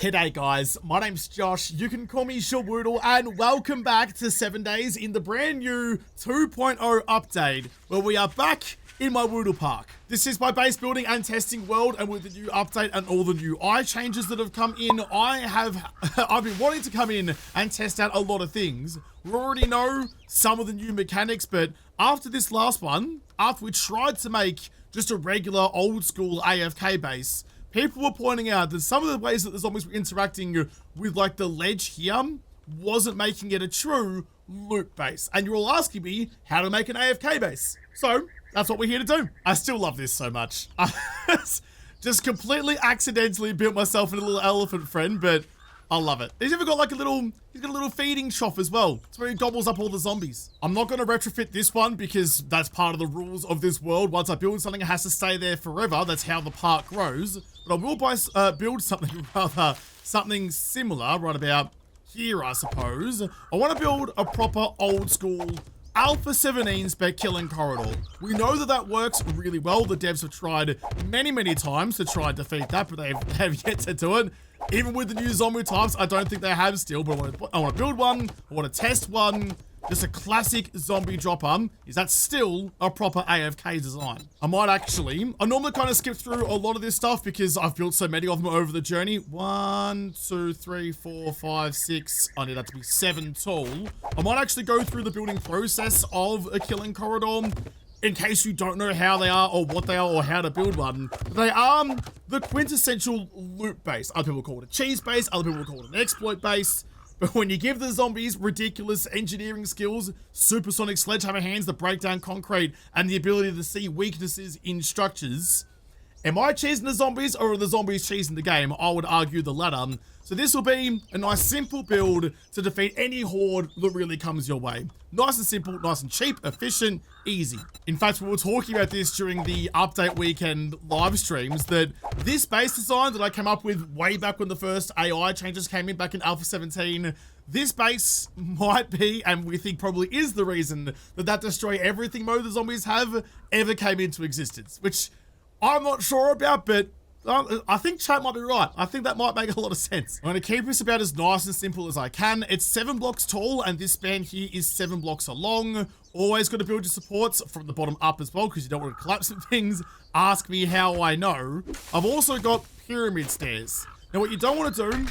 G'day guys, my name's Josh, you can call me JaWoodle, and welcome back to 7 days in the brand new 2.0 update, where we are back in my Woodle Park. This is my base building and testing world, and with the new update and all the new eye changes that have come in, I've been wanting to come in and test out a lot of things. We already know some of the new mechanics, but after this last one, after we tried to make just a regular old school AFK base, people were pointing out that some of the ways that the zombies were interacting with like the ledge here wasn't making it a true loot base. And you're all asking me how to make an AFK base. So that's what we're here to do. I still love this so much. I just completely accidentally built myself a little elephant friend, but I love it. He's even got like he's got a little feeding shop as well. It's where he gobbles up all the zombies. I'm not going to retrofit this one because that's part of the rules of this world. Once I build something, it has to stay there forever. That's how the park grows. But I will build something similar right about here, I suppose. I want to build a proper old school Alpha 17 spec killing corridor. We know that works really well. The devs have tried many times to try and defeat that, but they have yet to do it. Even with the new zombie types, I don't think they have still, but I want to build one. I want to test one. Just a classic zombie dropper. Is that still a proper AFK design? I normally kind of skip through a lot of this stuff because I've built so many of them over the journey. 1, 2, 3, 4, 5, 6. I need that to be 7 tall. I might actually go through the building process of a killing corridor in case you don't know how they are or what they are or how to build one. They are the quintessential loot base. Other people call it a cheese base, other people call it an exploit base. But when you give the zombies ridiculous engineering skills, supersonic sledgehammer hands that break down concrete, and the ability to see weaknesses in structures, am I cheesing the zombies or are the zombies cheesing the game? I would argue the latter. So this will be a nice simple build to defeat any horde that really comes your way. Nice and simple, nice and cheap, efficient, easy. In fact, we were talking about this during the update weekend live streams, that this base design that I came up with way back when the first AI changes came in back in Alpha 17, this base might be, and we think probably is the reason that destroy everything mode the zombies have ever came into existence, which I'm not sure about, but I think chat might be right. I think that might make a lot of sense. I'm going to keep this about as nice and simple as I can. It's 7 blocks tall, and this span here is 7 blocks long. Always got to build your supports from the bottom up as well, because you don't want to collapse things. Ask me how I know. I've also got pyramid stairs. Now, what you don't want to do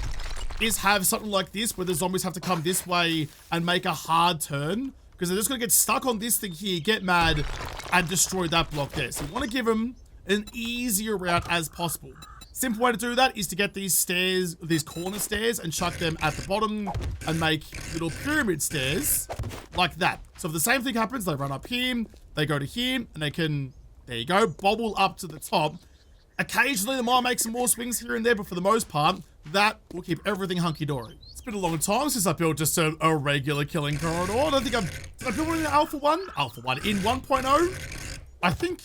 is have something like this, where the zombies have to come this way and make a hard turn, because they're just going to get stuck on this thing here, get mad, and destroy that block there. So you want to give them an easier route as possible. Simple way to do that is to get these stairs, these corner stairs, and chuck them at the bottom and make little pyramid stairs like that. So if the same thing happens, they run up here, they go to here, and they can, there you go, bobble up to the top. Occasionally, they might make some more swings here and there, but for the most part, that will keep everything hunky-dory. It's been a long time since I built just a regular killing corridor. I don't think did I build one in Alpha 1? Alpha 1 in 1.0? I think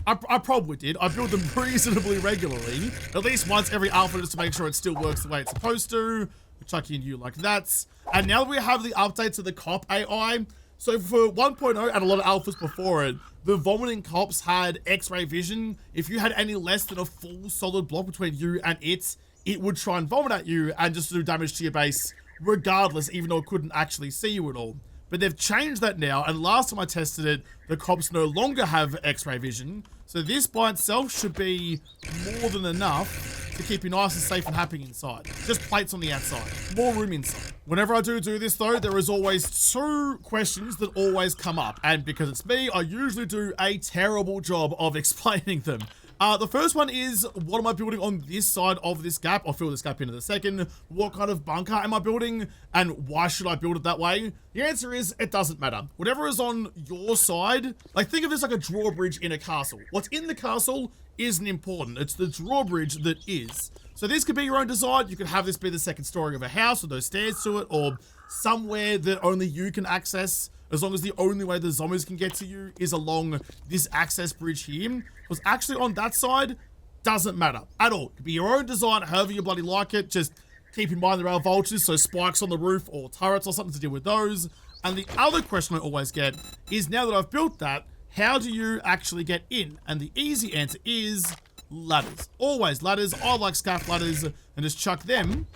I probably did. I build them reasonably regularly, at least once every alpha, just to make sure it still works the way it's supposed to. We chuck in you like that. And now that we have the update to the cop AI, so for 1.0 and a lot of alphas before it, the vomiting cops had X-ray vision. If you had any less than a full solid block between you and it would try and vomit at you and just do damage to your base regardless, even though it couldn't actually see you at all. But they've changed that now, and last time I tested it, the cops no longer have X-ray vision. So this by itself should be more than enough to keep you nice and safe and happy inside. Just plates on the outside, more room inside. Whenever I do this though, there is always 2 questions that always come up. And because it's me, I usually do a terrible job of explaining them. The first one is, what am I building on this side of this gap? I'll fill this gap in a second. What kind of bunker am I building? And why should I build it that way? The answer is, it doesn't matter. Whatever is on your side, like think of this like a drawbridge in a castle. What's in the castle isn't important. It's the drawbridge that is. So this could be your own design. You could have this be the second story of a house with those stairs to it, or somewhere that only you can access, as long as the only way the zombies can get to you is along this access bridge here. Because actually on that side, doesn't matter at all. It could be your own design, however you bloody like it. Just keep in mind there are vultures, so spikes on the roof or turrets or something to deal with those. And the other question I always get is, now that I've built that, how do you actually get in? And the easy answer is ladders. Always ladders. I like scaff ladders, and just chuck them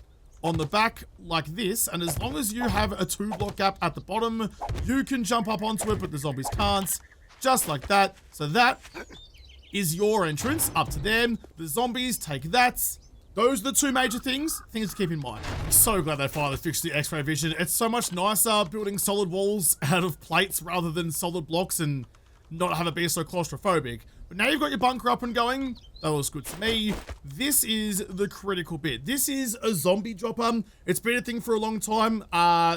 on the back like this, and as long as you have a 2-block gap at the bottom, you can jump up onto it, but the zombies can't. Just like that. So that is your entrance up to them. The zombies take that. Those are the two major things to keep in mind. I'm so glad they finally fixed the X-ray vision. It's so much nicer building solid walls out of plates rather than solid blocks and not have it be so claustrophobic. But now you've got your bunker up and going. That was good to me. This is the critical bit. This is a zombie dropper. It's been a thing for a long time.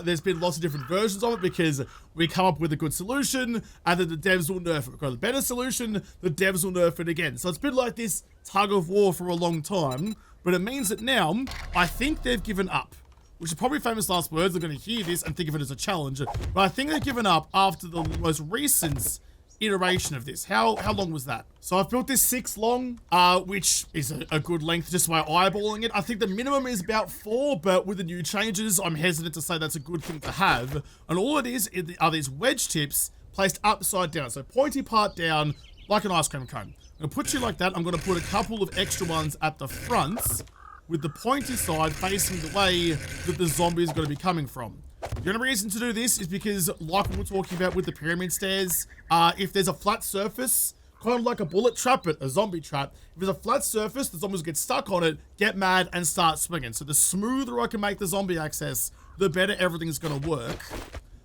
There's been lots of different versions of it because we come up with a good solution and then the devs will nerf it. We've got a better solution, the devs will nerf it again. So it's been like this tug of war for a long time. But it means that now, I think they've given up. Which are probably famous last words. They're going to hear this and think of it as a challenge. But I think they've given up after the most recent iteration of this. How long was that? So I've built this 6 long, which is a good length just by eyeballing it. I think the minimum is about 4, but with the new changes, I'm hesitant to say that's a good thing to have. And all it is are these wedge tips placed upside down. So pointy part down, like an ice cream cone. I'm going to put you like that. I'm going to put a couple of extra ones at the front with the pointy side facing the way that the zombie is going to be coming from. The only reason to do this is because, like we were talking about with the pyramid stairs, if there's a flat surface, kind of like a bullet trap, but a zombie trap, if there's a flat surface, the zombies get stuck on it, get mad, and start swinging. So the smoother I can make the zombie access, the better everything's going to work.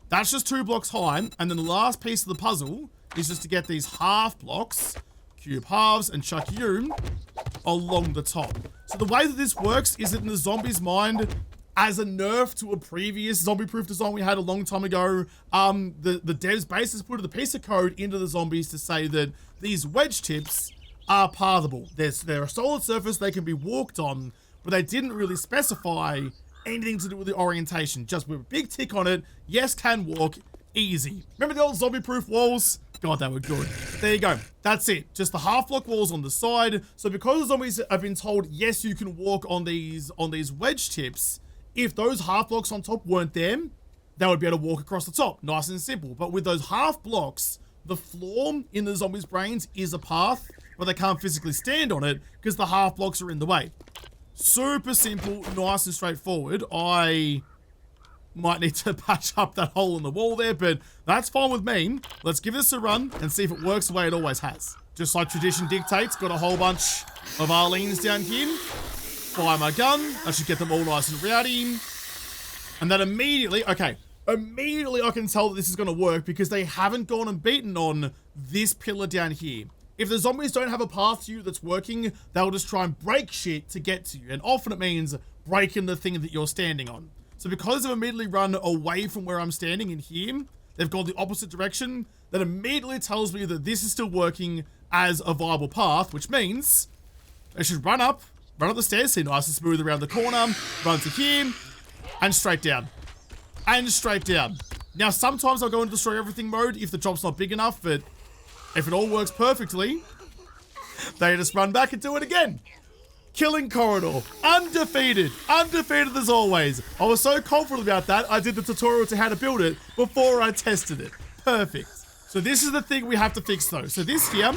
That's just 2 blocks high, and then the last piece of the puzzle is just to get these half blocks, cube halves, and chuck you along the top. So the way that this works is that in the zombie's mind, as a nerf to a previous zombie-proof design we had a long time ago, the devs base has put a piece of code into the zombies to say that these wedge tips are pathable. They're a solid surface, they can be walked on, but they didn't really specify anything to do with the orientation. Just with a big tick on it, yes, can walk, easy. Remember the old zombie-proof walls? God, they were good. There you go. That's it. Just the half-block walls on the side. So because the zombies have been told, yes, you can walk on these wedge tips, if those half blocks on top weren't there, they would be able to walk across the top. Nice and simple. But with those half blocks, the floor in the zombies' brains is a path, but they can't physically stand on it because the half blocks are in the way. Super simple, nice and straightforward. I might need to patch up that hole in the wall there, but that's fine with me. Let's give this a run and see if it works the way it always has. Just like tradition dictates, got a whole bunch of Arlene's down here. Fire my gun. I should get them all nice and rowdy. And then immediately I can tell that this is going to work because they haven't gone and beaten on this pillar down here. If the zombies don't have a path to you that's working, they'll just try and break shit to get to you. And often it means breaking the thing that you're standing on. So because they've immediately run away from where I'm standing in here, they've gone the opposite direction, that immediately tells me that this is still working as a viable path, which means they should run up the stairs, see nice and smooth around the corner, run to here, and straight down. And straight down. Now, sometimes I'll go into destroy everything mode if the drop's not big enough, but if it all works perfectly, they just run back and do it again. Killing corridor. Undefeated. Undefeated as always. I was so confident about that, I did the tutorial to how to build it before I tested it. Perfect. So this is the thing we have to fix though. So this here,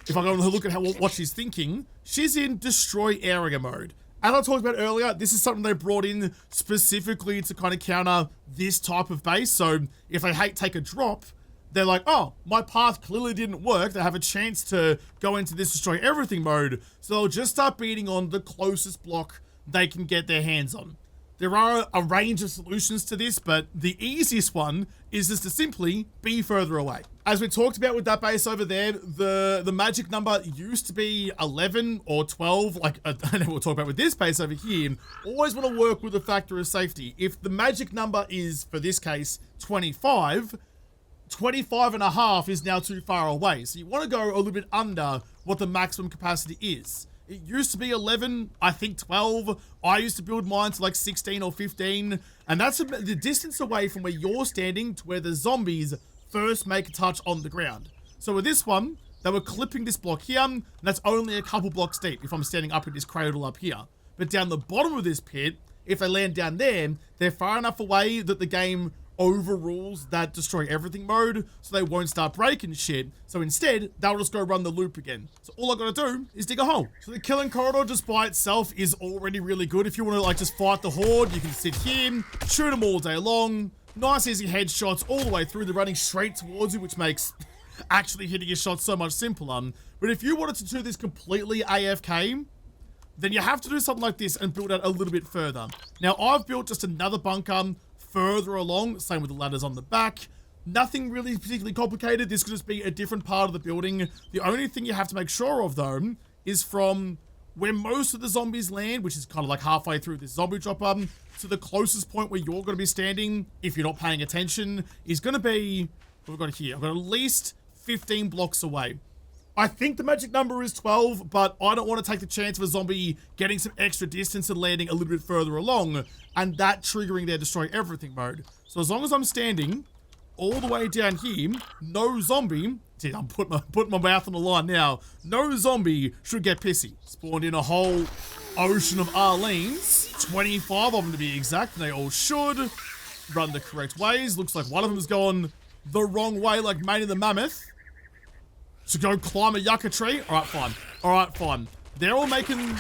if I go and look at what she's thinking, she's in destroy area mode. As I talked about earlier, this is something they brought in specifically to kind of counter this type of base. So if they take a drop, they're like, oh, my path clearly didn't work. They have a chance to go into this destroy everything mode. So they'll just start beating on the closest block they can get their hands on. There are a range of solutions to this, but the easiest one is just to simply be further away. As we talked about with that base over there, the magic number used to be 11 or 12, like we'll talk about with this base over here. Always want to work with a factor of safety. If the magic number is, for this case, 25, 25.5 is now too far away. So you want to go a little bit under what the maximum capacity is. It used to be 11, I think 12. I used to build mine to like 16 or 15. And that's the distance away from where you're standing to where the zombies first make a touch on the ground. So with this one, they were clipping this block here, and that's only a couple blocks deep if I'm standing up in this cradle up here. But down the bottom of this pit, if they land down there, they're far enough away that the game overrules that destroy everything mode, so they won't start breaking shit. So instead, they'll just go run the loop again. So all I gotta do is dig a hole. So the killing corridor just by itself is already really good. If you want to like just fight the Horde, you can sit here, shoot them all day long. Nice easy headshots all the way through. They're running straight towards you, which makes actually hitting your shots so much simpler. But if you wanted to do this completely AFK, then you have to do something like this and build out a little bit further. Now, I've built just another bunker further along, same with the ladders on the back. Nothing really particularly complicated. This could just be a different part of the building. The only thing you have to make sure of, though, is from where most of the zombies land, which is kind of like halfway through this zombie dropper, to the closest point where you're going to be standing, if you're not paying attention, is going to be, what we've got here, I've got at least 15 blocks away. I think the magic number is 12, but I don't want to take the chance of a zombie getting some extra distance and landing a little bit further along, and that triggering their destroy everything mode. So as long as I'm standing all the way down here, no zombie, see, I'm putting my mouth on the line now, no zombie should get pissy. Spawned in a whole ocean of Arlenes, 25 of them to be exact, and they all should run the correct ways. Looks like one of them has gone the wrong way, like Manny the Mammoth. So go climb a yucca tree. All right, fine. All right, fine. They're all making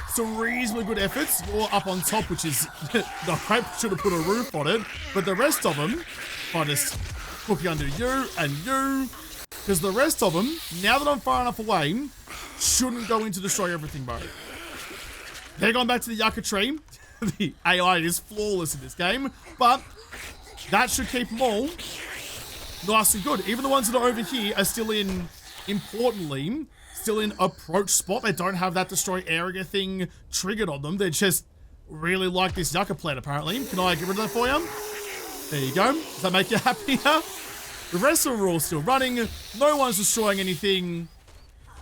some reasonably good efforts. You're up on top, which is, I should have put a roof on it. But the rest of them, if I just cookie under you and you, because the rest of them, now that I'm far enough away, shouldn't go into destroy everything mode. They're going back to the yucca tree. The AI is flawless in this game, but that should keep them all nice and good. Even the ones that are over here are still in, importantly, still in approach spot. They don't have that destroy area thing triggered on them. They just really like this yucca plant, apparently. Can I get rid of that for you? There you go. Does that make you happier? The rest of them are all still running. No one's destroying anything.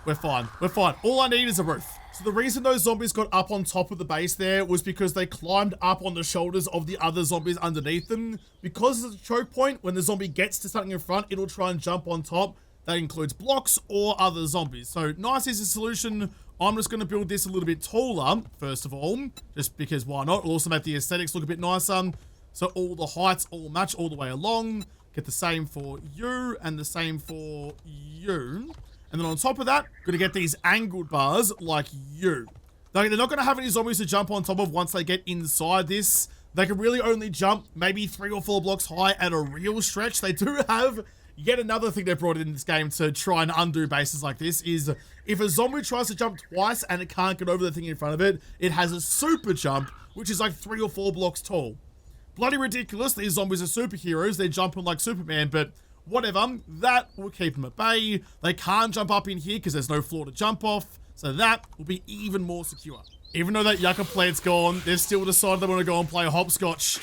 We're fine. We're fine. All I need is a roof. So the reason those zombies got up on top of the base there was because they climbed up on the shoulders of the other zombies underneath them. Because it's a choke point, when the zombie gets to something in front, it'll try and jump on top. That includes blocks or other zombies. So nice is the solution. I'm just going to build this a little bit taller, first of all, just because why not? It'll also make the aesthetics look a bit nicer. So all the heights all match all the way along. Get the same for you and the same for you. And then on top of that, going to get these angled bars like you. They're not going to have any zombies to jump on top of once they get inside this. They can really only jump maybe 3 or 4 blocks high at a real stretch. They do have yet another thing they brought in this game to try and undo bases like this is if a zombie tries to jump twice and it can't get over the thing in front of it, it has a super jump, which is like 3 or 4 blocks tall. Bloody ridiculous. These zombies are superheroes. They're jumping like Superman, but whatever, that will keep them at bay. They can't jump up in here because there's no floor to jump off, so that will be even more secure. Even though that yucca plant's gone, they've still decided they want to go and play hopscotch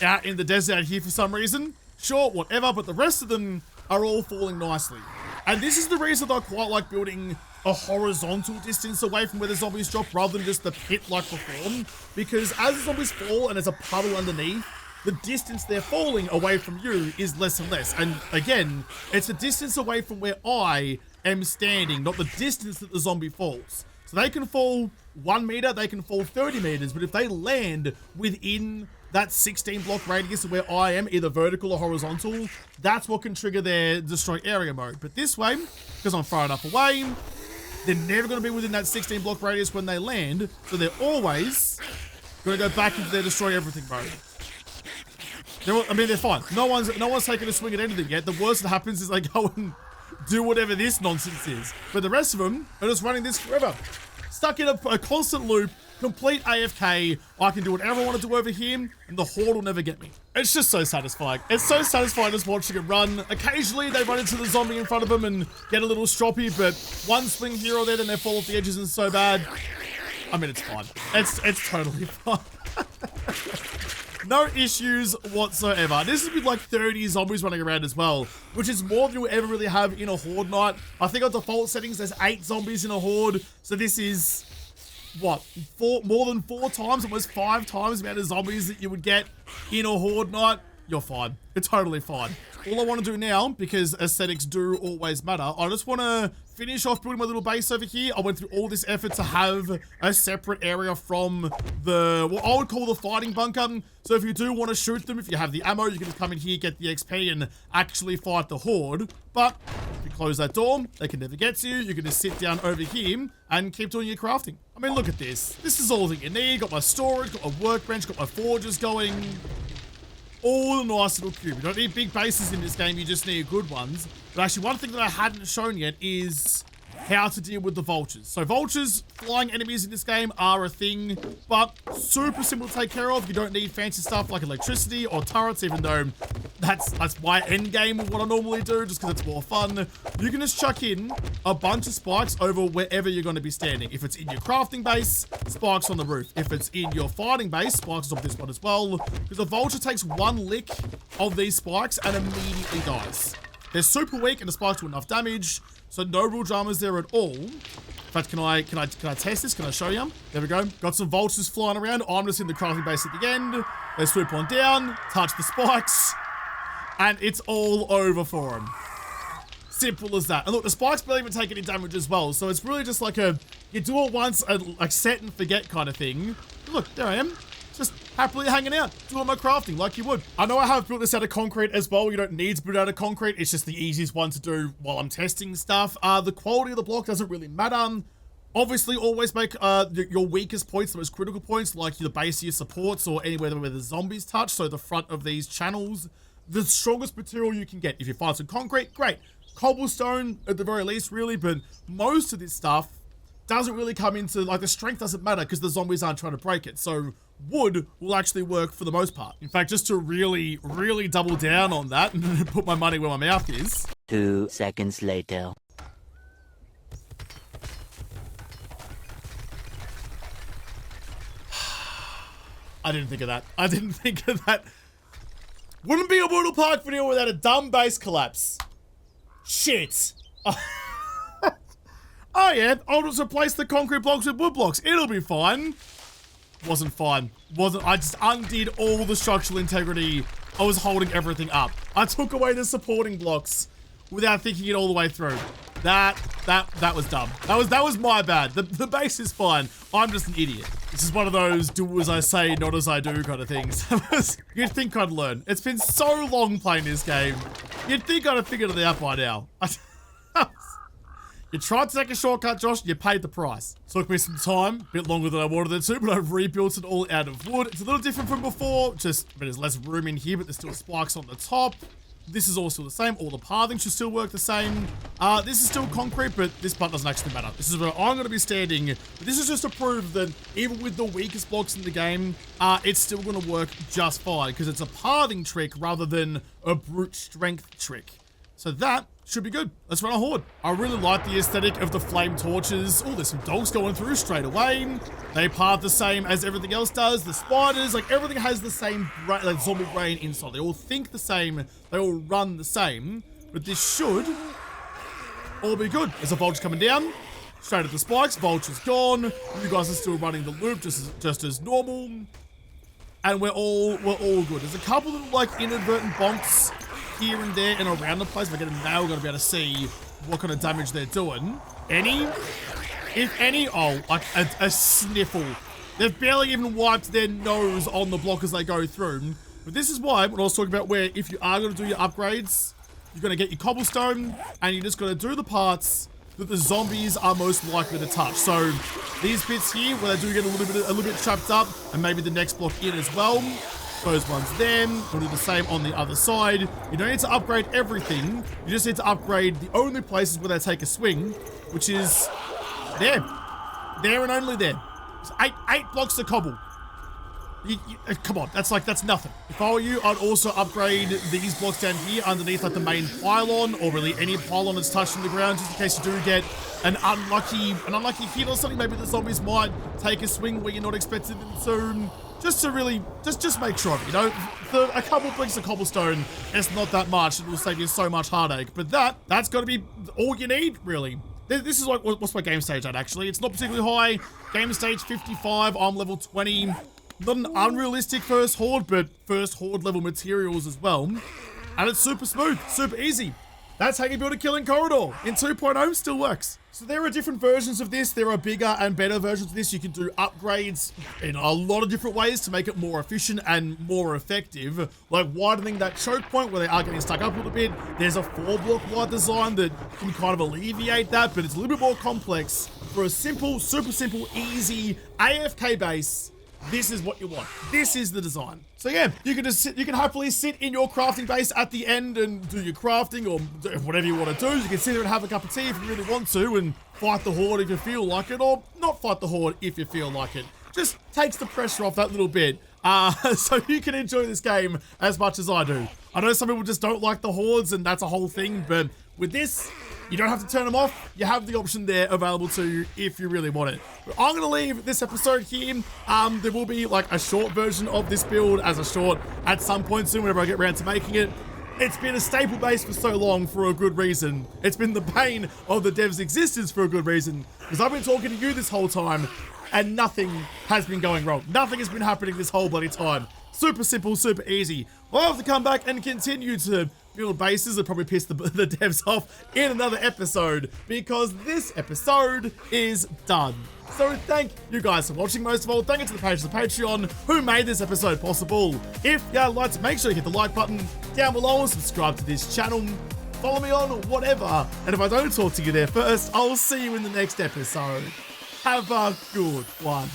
out in the desert out here for some reason. Sure, whatever, but the rest of them are all falling nicely. And this is the reason that I quite like building a horizontal distance away from where the zombies drop rather than just the pit like before, because as the zombies fall and there's a puddle underneath, the distance they're falling away from you is less and less. And again, it's the distance away from where I am standing, not the distance that the zombie falls. So they can fall 1 meter, they can fall 30 meters, but if they land within that 16 block radius of where I am, either vertical or horizontal, that's what can trigger their destroy area mode. But this way, because I'm far enough away, they're never going to be within that 16 block radius when they land, so they're always going to go back into their destroy everything mode. I mean, they're fine. No one's taking a swing at anything yet. The worst that happens is they go and do whatever this nonsense is. But the rest of them are just running this forever. Stuck in a constant loop, complete AFK. I can do whatever I want to do over here, and the Horde will never get me. It's just so satisfying. It's so satisfying just watching it run. Occasionally, they run into the zombie in front of them and get a little stroppy, but one swing here or there, then they fall off the edges and so bad. I mean, it's fine. It's totally fine. No issues whatsoever. This is with like 30 zombies running around as well, which is more than you'll ever really have in a Horde night. I think on default settings, there's 8 zombies in a Horde. So this is, what, more than 4 times, almost 5 times the amount of zombies that you would get in a Horde night. you're fine. You're totally fine. All I want to do now, because aesthetics do always matter, I just want to finish off building my little base over here. I went through all this effort to have a separate area from the, what I would call the fighting bunker. So if you do want to shoot them, if you have the ammo, you can just come in here, get the XP, and actually fight the Horde. But if you close that door, they can never get to you. You can just sit down over here and keep doing your crafting. I mean, look at this. This is all that you need. Got my storage, got my workbench, got my forges going. All the nice little cube. You don't need big bases in this game, you just need good ones. But actually, one thing that I hadn't shown yet is how to deal with the vultures. So vultures, flying enemies in this game are a thing, but super simple to take care of. You don't need fancy stuff like electricity or turrets, even though that's my end game of what I normally do, just because it's more fun. You can just chuck in a bunch of spikes over wherever you're going to be standing. If it's in your crafting base, spikes on the roof. If it's in your fighting base, spikes on this one as well, because the vulture takes one lick of these spikes and immediately dies. They're super weak and the spikes do enough damage, so no real dramas there at all. In fact, can I test this? Can I show you? There we go. Got some vultures flying around. I'm just in the crafting base at the end. They swoop on down, touch the spikes, and it's all over for them. Simple as that. And look, the spikes barely even take any damage as well, so it's really just like a, you do it once, like set and forget kind of thing. Look, there I am. Just happily hanging out, doing my crafting like you would. I know I have built this out of concrete as well. You don't need to build out of concrete. It's just the easiest one to do while I'm testing stuff. The quality of the block doesn't really matter. Obviously, always make your weakest points the most critical points, like the base of your supports or anywhere where the zombies touch, so the front of these channels. The strongest material you can get. If you find some concrete, great. Cobblestone at the very least, really, but most of this stuff doesn't really come into, like, the strength doesn't matter because the zombies aren't trying to break it. So wood will actually work for the most part. In fact, just to really, really double down on that and put my money where my mouth is. 2 seconds later. I didn't think of that. I didn't think of that. Wouldn't be a Woodle Park video without a dumb base collapse. Shit. Oh yeah, I'll just replace the concrete blocks with wood blocks. It'll be fine. Wasn't fine. I just undid all the structural integrity. I was holding everything up. I took away the supporting blocks without thinking it all the way through. That was dumb. That was my bad. The base is fine. I'm just an idiot. This is one of those do as I say, not as I do kind of things. You'd think I'd learn. It's been so long playing this game. You'd think I'd have figured it out by now. You tried to take a shortcut, Josh, you paid the price. Took me some time, a bit longer than I wanted it to, but I've rebuilt it all out of wood. It's a little different from before, but there's less room in here, but there's still spikes on the top. This is all still the same. All the pathing should still work the same. This is still concrete, but this part doesn't actually matter. This is where I'm going to be standing. But this is just to prove that even with the weakest blocks in the game, it's still going to work just fine because it's a pathing trick rather than a brute strength trick. So that should be good. Let's run a horde. I really like the aesthetic of the flame torches. Oh, there's some dogs going through straight away. They path the same as everything else does. The spiders, like everything has the same like zombie brain inside. They all think the same. They all run the same. But this should all be good. There's a vulture coming down. Straight at the spikes. Vulture's gone. You guys are still running the loop just as normal. And we're all good. There's a couple of like inadvertent bonks here and there and around the place. If I get a nail, we're gonna be able to see what kind of damage they're doing. If any, oh, like a sniffle. They've barely even wiped their nose on the block as they go through. But this is why, what I was talking about, where if you are gonna do your upgrades, you're gonna get your cobblestone and you just gotta do the parts that the zombies are most likely to touch. So these bits here, where they do get a little bit trapped up, and maybe the next block in as well. Those ones there. We'll do the same on the other side. You don't need to upgrade everything. You just need to upgrade the only places where they take a swing, which is there. There and only there. It's eight blocks to cobble. Come on, that's nothing. If I were you, I'd also upgrade these blocks down here underneath like the main pylon, or really any pylon that's touching the ground, just in case you do get an unlucky hit or something. Maybe the zombies might take a swing where you're not expecting them to. Just to really, just make sure of it, you know? For a couple bricks of cobblestone, it's not that much. It will save you so much heartache. But that's got to be all you need, really. This is like, what's my game stage at, actually? It's not particularly high. Game stage 55, I'm level 20. Not an unrealistic first Horde, but first Horde level materials as well. And it's super smooth, super easy. That's how you build a killing corridor. In 2.0 still works. So there are different versions of this. There are bigger and better versions of this. You can do upgrades in a lot of different ways to make it more efficient and more effective. Like widening that choke point where they are getting stuck up a little bit. There's a 4-block wide design that can kind of alleviate that, but it's a little bit more complex. For a simple, super simple, easy AFK base, this is what you want. This is the design. So yeah, you can just sit, you can happily sit in your crafting base at the end and do your crafting or whatever you want to do. You can sit there and have a cup of tea if you really want to and fight the Horde if you feel like it, or not fight the Horde if you feel like it. Just takes the pressure off that little bit. So you can enjoy this game as much as I do. I know some people just don't like the Hordes and that's a whole thing, but with this, you don't have to turn them off. You have the option there available to you if you really want it. But I'm going to leave this episode here. There will be like a short version of this build as a short at some point soon whenever I get around to making it. It's been a staple base for so long for a good reason. It's been the bane of the dev's existence for a good reason. Because I've been talking to you this whole time and nothing has been going wrong. Nothing has been happening this whole bloody time. Super simple, super easy. I'll have to come back and continue to build bases that probably piss the devs off in another episode because this episode is done. So thank you guys for watching. Most of all, thank you to the patrons of Patreon who made this episode possible. If you'd like to, make sure you hit the like button down below and subscribe to this channel. Follow me on whatever. And if I don't talk to you there first, I'll see you in the next episode. Have a good one.